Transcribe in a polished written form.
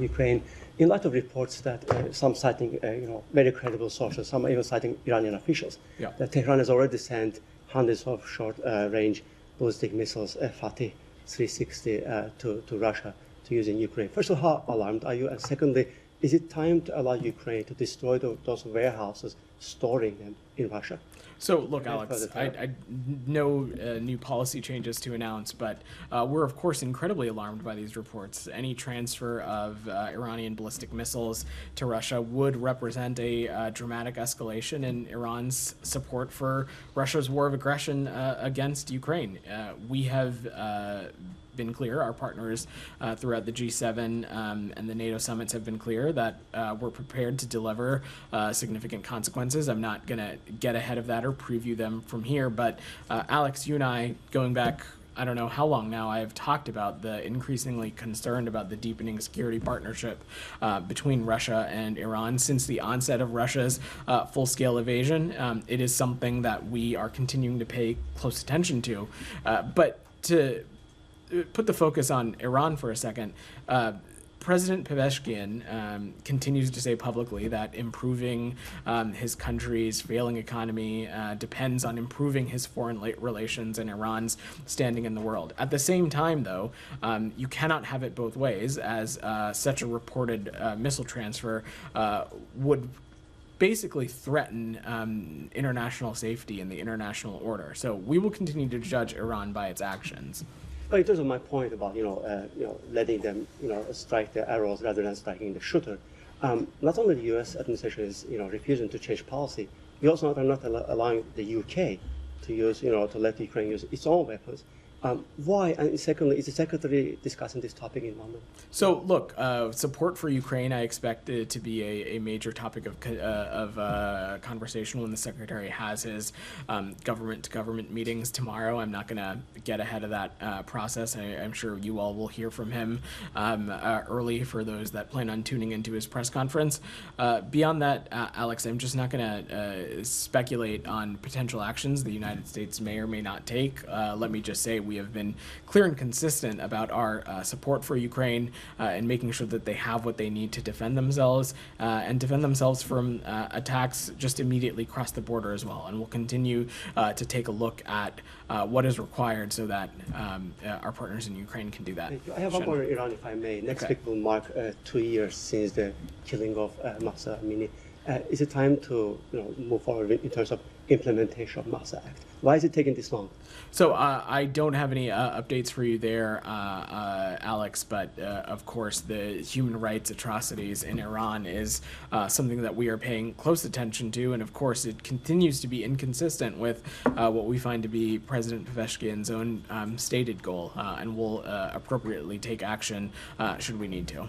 Ukraine, in light of reports that some citing very credible sources, some even citing Iranian officials, that Tehran has already sent hundreds of short-range ballistic missiles, Fatih 360, to Russia to use in Ukraine. First of all, how alarmed are you? And secondly, is it time to allow Ukraine to destroy those warehouses storing them in Russia? So, look, Alex, no new policy changes to announce, but we're, of course, incredibly alarmed by these reports. Any transfer of Iranian ballistic missiles to Russia would represent a dramatic escalation in Iran's support for Russia's war of aggression against Ukraine. We have been clear, our partners throughout the G7 and the NATO summits have been clear that we're prepared to deliver significant consequences. I'm not going to get ahead of that or preview them from here, but Alex, you and I, going back I don't know how long now, I have talked about the increasingly concerned about the deepening security partnership between Russia and Iran since the onset of Russia's full-scale invasion. It is something that we are continuing to pay close attention to. But to put the focus on Iran for a second, President Pezeshkian continues to say publicly that improving his country's failing economy depends on improving his foreign relations and Iran's standing in the world. At the same time, though, you cannot have it both ways, as such a reported missile transfer would basically threaten international safety and the international order. So we will continue to judge Iran by its actions. But in terms of my point about letting them strike the arrows rather than striking the shooter, not only the U.S. administration is refusing to change policy, we also are not allowing the U.K. to use to let Ukraine use its own weapons. Why? And secondly, is the Secretary discussing this topic in London? So, look, support for Ukraine, I expect it to be a major topic of conversation when the Secretary has his government-to-government meetings tomorrow. I'm not going to get ahead of that process. I'm sure you all will hear from him early for those that plan on tuning into his press conference. Beyond that, Alex, I'm just not going to speculate on potential actions the United States may or may not take. Let me just say we have been clear and consistent about our support for Ukraine and making sure that they have what they need to defend themselves and defend themselves from attacks just immediately across the border as well. And we'll continue to take a look at what is required so that our partners in Ukraine can do that. I have one more on Iran, if I may. Next week will mark 2 years since the killing of Mahsa Amini. Is it time to move forward in terms of implementation of Mahsa Act? Why is it taking this long? So I don't have any updates for you there, Alex, but of course the human rights atrocities in Iran is something that we are paying close attention to, and of course it continues to be inconsistent with what we find to be President Pezeshkian's own stated goal, and we'll appropriately take action should we need to.